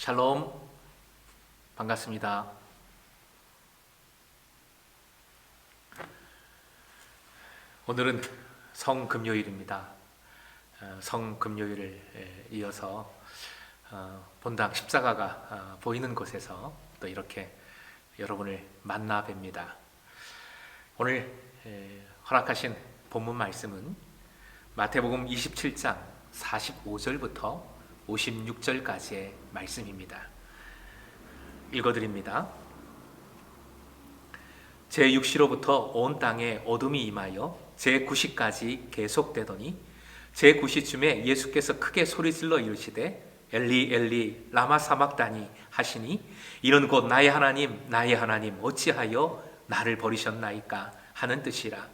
샬롬, 반갑습니다. 오늘은 성금요일입니다. 성금요일을 이어서 본당 십자가가 보이는 곳에서 또 이렇게 여러분을 만나 뵙니다. 오늘 허락하신 본문 말씀은 마태복음 27장 45절부터 56절까지의 말씀입니다. 읽어드립니다. 제6시로부터 온 땅에 어둠이 임하여 제9시까지 계속되더니 제9시쯤에 예수께서 크게 소리질러 이르시되 엘리 엘리 라마 사막다니 하시니 이는 곧 나의 하나님 어찌하여 나를 버리셨나이까 하는 뜻이라.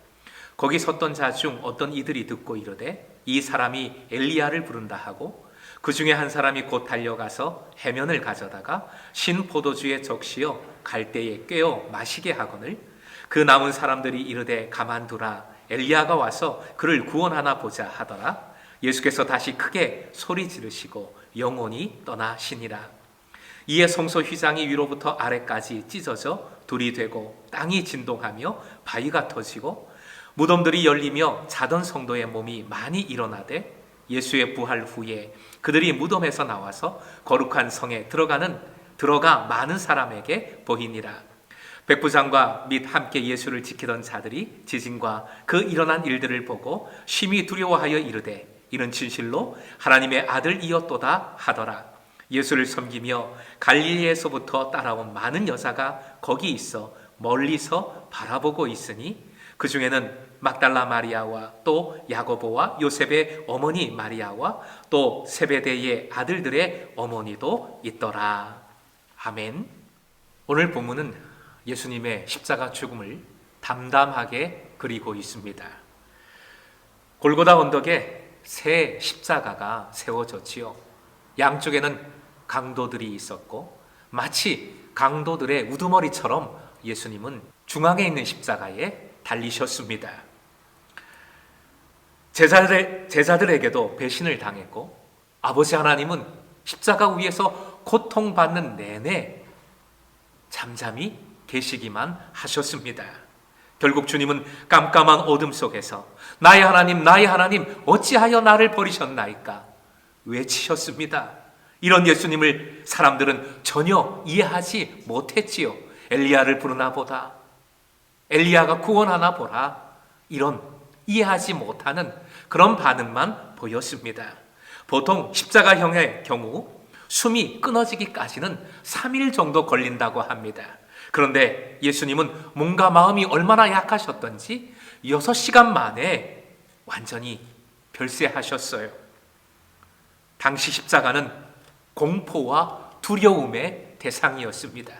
거기 섰던 자 중 어떤 이들이 듣고 이르되 이 사람이 엘리야를 부른다 하고 그 중에 한 사람이 곧 달려가서 해면을 가져다가 신 포도주에 적시어 갈대에 꿰어 마시게 하거늘 그 남은 사람들이 이르되 가만두라 엘리야가 와서 그를 구원하나 보자 하더라. 예수께서 다시 크게 소리 지르시고 영원히 떠나시니라. 이에 성소 휘장이 위로부터 아래까지 찢어져 둘이 되고 땅이 진동하며 바위가 터지고 무덤들이 열리며 자던 성도의 몸이 많이 일어나되 예수의 부활 후에 그들이 무덤에서 나와서 거룩한 성에 들어가 많은 사람에게 보이니라. 백부장과 및 함께 예수를 지키던 자들이 지진과 그 일어난 일들을 보고 심히 두려워하여 이르되 이는 진실로 하나님의 아들이었도다 하더라. 예수를 섬기며 갈릴리에서부터 따라온 많은 여자가 거기 있어 멀리서 바라보고 있으니 그 중에는 막달라 마리아와 또 야고보와 요셉의 어머니 마리아와 또 세베대의 아들들의 어머니도 있더라. 아멘. 오늘 본문은 예수님의 십자가 죽음을 담담하게 그리고 있습니다. 골고다 언덕에 새 십자가가 세워졌지요. 양쪽에는 강도들이 있었고 마치 강도들의 우두머리처럼 예수님은 중앙에 있는 십자가에 달리셨습니다. 제자들에게도 배신을 당했고 아버지 하나님은 십자가 위에서 고통받는 내내 잠잠히 계시기만 하셨습니다. 결국 주님은 깜깜한 어둠 속에서 나의 하나님 어찌하여 나를 버리셨나이까 외치셨습니다. 이런 예수님을 사람들은 전혀 이해하지 못했지요. 엘리야를 부르나 보다, 엘리야가 구원하나 보라, 이런 이해하지 못하는 그런 반응만 보였습니다. 보통 십자가형의 경우 숨이 끊어지기까지는 3일 정도 걸린다고 합니다. 그런데 예수님은 몸과 마음이 얼마나 약하셨던지 6시간 만에 완전히 별세하셨어요. 당시 십자가는 공포와 두려움의 대상이었습니다.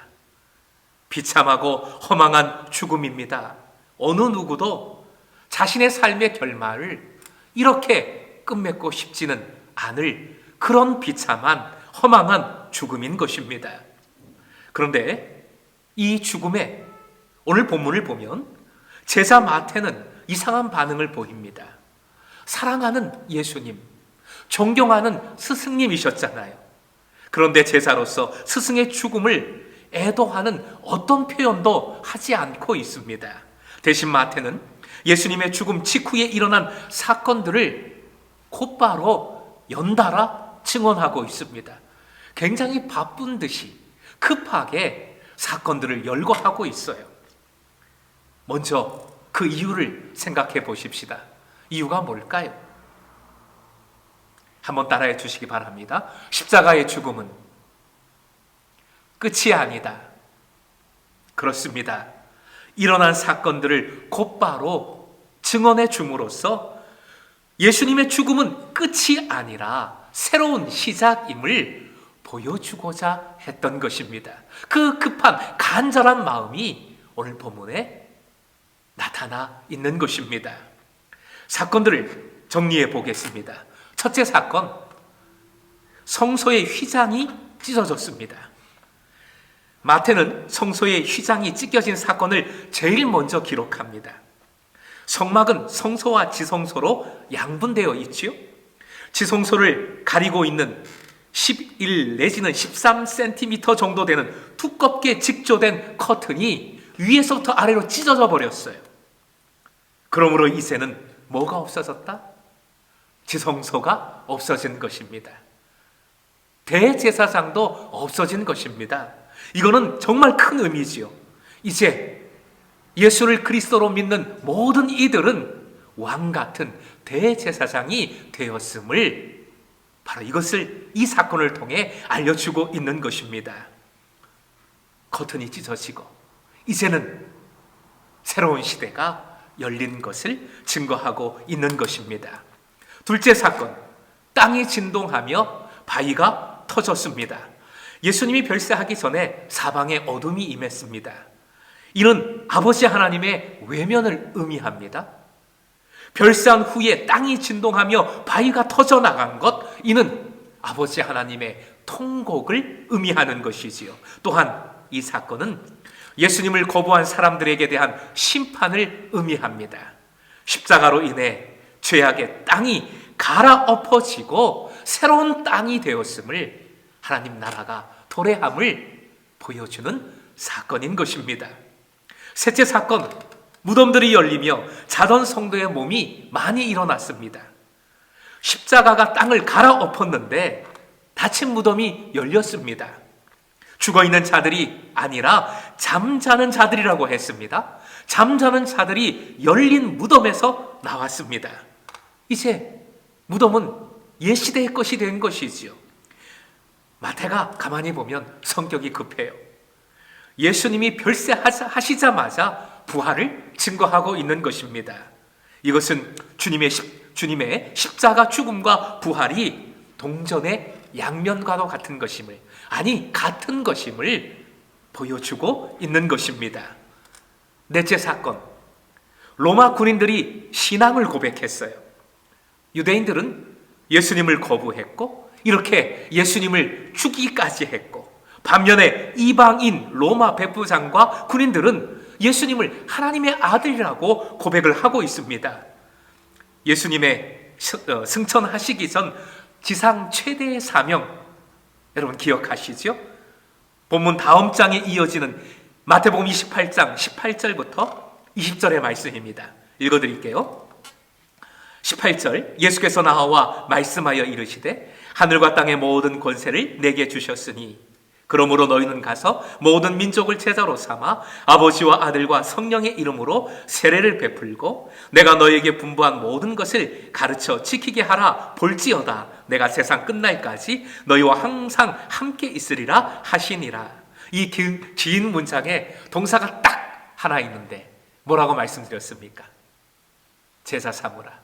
비참하고 허망한 죽음입니다. 어느 누구도 자신의 삶의 결말을 이렇게 끝맺고 싶지는 않을 그런 비참한 허망한 죽음인 것입니다. 그런데 이 죽음에 오늘 본문을 보면 제자 마태는 이상한 반응을 보입니다. 사랑하는 예수님, 존경하는 스승님이셨잖아요. 그런데 제자로서 스승의 죽음을 애도하는 어떤 표현도 하지 않고 있습니다. 대신 마태는 예수님의 죽음 직후에 일어난 사건들을 곧바로 연달아 증언하고 있습니다. 굉장히 바쁜 듯이 급하게 사건들을 열거하고 있어요. 먼저 그 이유를 생각해 보십시다. 이유가 뭘까요? 한번 따라해 주시기 바랍니다. 십자가의 죽음은 끝이 아니다. 그렇습니다. 일어난 사건들을 곧바로 증언해 줌으로써 예수님의 죽음은 끝이 아니라 새로운 시작임을 보여주고자 했던 것입니다. 그 급한 간절한 마음이 오늘 본문에 나타나 있는 것입니다. 사건들을 정리해 보겠습니다. 첫째 사건, 성소의 휘장이 찢어졌습니다. 마태는 성소의 휘장이 찢겨진 사건을 제일 먼저 기록합니다. 성막은 성소와 지성소로 양분되어 있지요. 지성소를 가리고 있는 11 내지는 13cm 정도 되는 두껍게 직조된 커튼이 위에서부터 아래로 찢어져 버렸어요. 그러므로 이제는 뭐가 없어졌다? 지성소가 없어진 것입니다. 대제사장도 없어진 것입니다. 이거는 정말 큰 의미지요. 이제 예수를 그리스도로 믿는 모든 이들은 왕 같은 대제사장이 되었음을 바로 이것을 이 사건을 통해 알려주고 있는 것입니다. 커튼이 찢어지고 이제는 새로운 시대가 열린 것을 증거하고 있는 것입니다. 둘째 사건, 땅이 진동하며 바위가 터졌습니다. 예수님이 별세하기 전에 사방에 어둠이 임했습니다. 이는 아버지 하나님의 외면을 의미합니다. 별세한 후에 땅이 진동하며 바위가 터져나간 것, 이는 아버지 하나님의 통곡을 의미하는 것이지요. 또한 이 사건은 예수님을 거부한 사람들에게 대한 심판을 의미합니다. 십자가로 인해 죄악의 땅이 갈아엎어지고 새로운 땅이 되었음을 하나님 나라가 도래함을 보여주는 사건인 것입니다. 셋째 사건, 무덤들이 열리며 자던 성도의 몸이 많이 일어났습니다. 십자가가 땅을 갈아엎었는데 닫힌 무덤이 열렸습니다. 죽어있는 자들이 아니라 잠자는 자들이라고 했습니다. 잠자는 자들이 열린 무덤에서 나왔습니다. 이제 무덤은 옛 시대의 것이 된 것이지요. 마태가 가만히 보면 성격이 급해요. 예수님이 별세하시자마자 부활을 증거하고 있는 것입니다. 이것은 주님의 십자가 죽음과 부활이 동전의 양면과도 같은 것임을, 아니 같은 것임을 보여주고 있는 것입니다. 넷째 사건, 로마 군인들이 신앙을 고백했어요. 유대인들은 예수님을 거부했고 이렇게 예수님을 죽이기까지 했고, 반면에 이방인 로마 백부장과 군인들은 예수님을 하나님의 아들이라고 고백을 하고 있습니다. 예수님의 승천하시기 전 지상 최대의 사명, 여러분 기억하시죠? 본문 다음 장에 이어지는 마태복음 28장 18절부터 20절의 말씀입니다. 읽어드릴게요. 18절, 예수께서 나와 말씀하여 이르시되 하늘과 땅의 모든 권세를 내게 주셨으니 그러므로 너희는 가서 모든 민족을 제자로 삼아 아버지와 아들과 성령의 이름으로 세례를 베풀고 내가 너희에게 분부한 모든 것을 가르쳐 지키게 하라. 볼지어다 내가 세상 끝날까지 너희와 항상 함께 있으리라 하시니라. 이 긴 문장에 동사가 딱 하나 있는데 뭐라고 말씀드렸습니까? 제자 삼으라.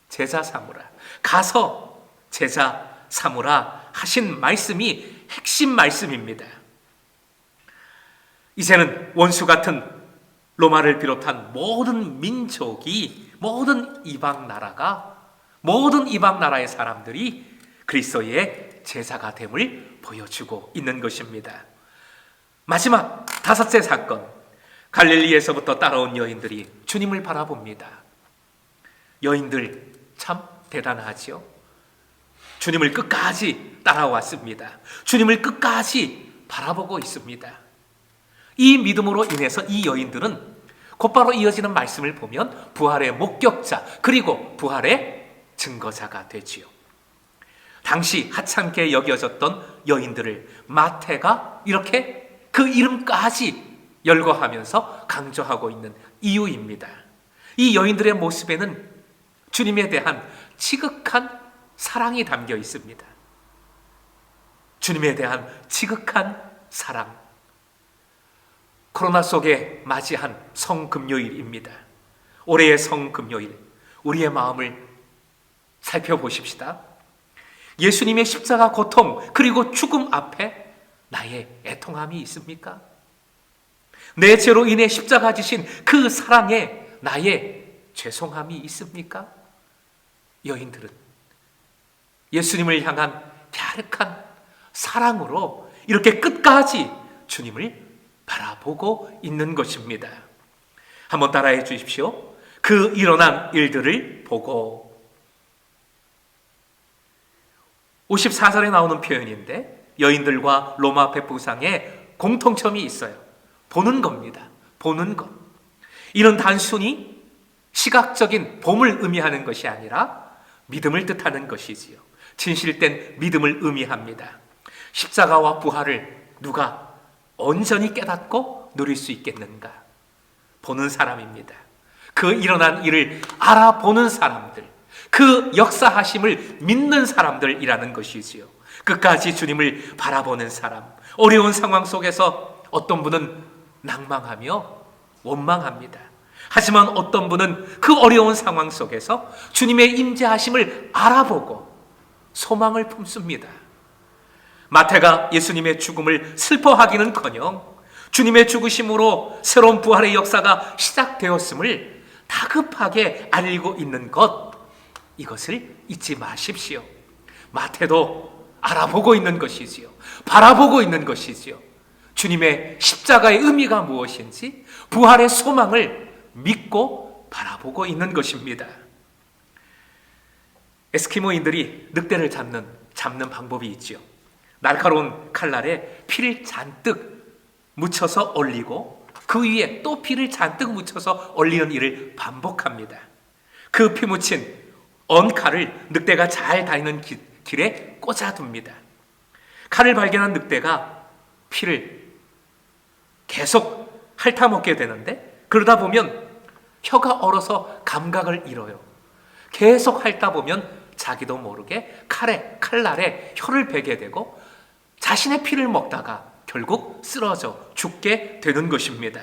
제자 삼으라. 가서 제자 삼으라 하신 말씀이 핵심 말씀입니다. 이제는 원수 같은 로마를 비롯한 모든 민족이, 모든 이방 나라의 사람들이 그리스도의 제자가 됨을 보여주고 있는 것입니다. 마지막 다섯째 사건, 갈릴리에서부터 따라온 여인들이 주님을 바라봅니다. 여인들 참 대단하지요. 주님을 끝까지 따라왔습니다. 주님을 끝까지 바라보고 있습니다. 이 믿음으로 인해서 이 여인들은 곧바로 이어지는 말씀을 보면 부활의 목격자 그리고 부활의 증거자가 되지요. 당시 하찮게 여겨졌던 여인들을 마태가 이렇게 그 이름까지 열거하면서 강조하고 있는 이유입니다. 이 여인들의 모습에는 주님에 대한 지극한 사랑이 담겨 있습니다. 주님에 대한 지극한 사랑. 코로나 속에 맞이한 성금요일입니다. 올해의 성금요일, 우리의 마음을 살펴보십시다. 예수님의 십자가 고통 그리고 죽음 앞에 나의 애통함이 있습니까? 내 죄로 인해 십자가 지신 그 사랑에 나의 죄송함이 있습니까? 여인들은 예수님을 향한 갸륵한 사랑으로 이렇게 끝까지 주님을 바라보고 있는 것입니다. 한번 따라해 주십시오. 그 일어난 일들을 보고 54절에 나오는 표현인데 여인들과 로마 백부장의 공통점이 있어요. 보는 겁니다. 보는 것. 이는 단순히 시각적인 봄을 의미하는 것이 아니라 믿음을 뜻하는 것이지요. 진실된 믿음을 의미합니다. 십자가와 부활을 누가 온전히 깨닫고 누릴 수 있겠는가? 보는 사람입니다. 그 일어난 일을 알아보는 사람들, 그 역사하심을 믿는 사람들이라는 것이지요. 끝까지 주님을 바라보는 사람. 어려운 상황 속에서 어떤 분은 낭망하며 원망합니다. 하지만 어떤 분은 그 어려운 상황 속에서 주님의 임재하심을 알아보고 소망을 품습니다. 마태가 예수님의 죽음을 슬퍼하기는커녕 주님의 죽으심으로 새로운 부활의 역사가 시작되었음을 다급하게 알리고 있는 것, 이것을 잊지 마십시오. 마태도 알아보고 있는 것이지요. 바라보고 있는 것이지요. 주님의 십자가의 의미가 무엇인지, 부활의 소망을 믿고 바라보고 있는 것입니다. 에스키모인들이 늑대를 잡는 방법이 있지요. 날카로운 칼날에 피를 잔뜩 묻혀서 얼리고 그 위에 또 피를 잔뜩 묻혀서 얼리는 일을 반복합니다. 그 피 묻힌 언칼을 늑대가 잘 다니는 길에 꽂아둡니다. 칼을 발견한 늑대가 피를 계속 핥아먹게 되는데, 그러다 보면 혀가 얼어서 감각을 잃어요. 계속 핥다 보면 자기도 모르게 칼날에 혀를 베게 되고 자신의 피를 먹다가 결국 쓰러져 죽게 되는 것입니다.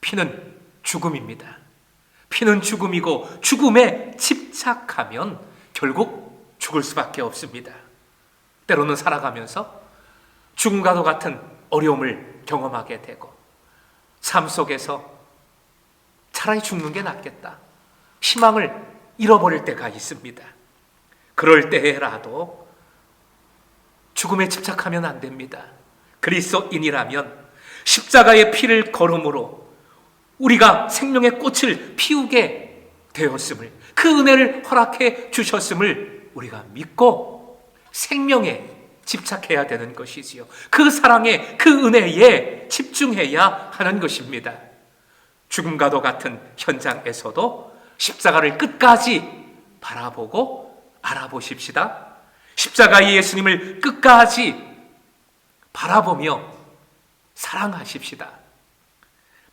피는 죽음입니다. 피는 죽음이고 죽음에 집착하면 결국 죽을 수밖에 없습니다. 때로는 살아가면서 죽음과도 같은 어려움을 경험하게 되고 삶 속에서 차라리 죽는 게 낫겠다, 희망을 잃어버릴 때가 있습니다. 그럴 때라도 죽음에 집착하면 안 됩니다. 그리스도인이라면 십자가의 피를 걸음으로 우리가 생명의 꽃을 피우게 되었음을, 그 은혜를 허락해 주셨음을 우리가 믿고 생명에 집착해야 되는 것이지요. 그 사랑에, 그 은혜에 집중해야 하는 것입니다. 죽음과도 같은 현장에서도 십자가를 끝까지 바라보고 알아보십시다. 십자가의 예수님을 끝까지 바라보며 사랑하십시다.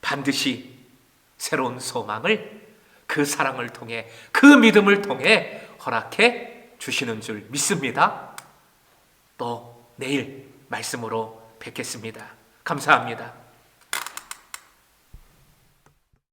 반드시 새로운 소망을 그 사랑을 통해, 그 믿음을 통해 허락해 주시는 줄 믿습니다. 또 내일 말씀으로 뵙겠습니다. 감사합니다.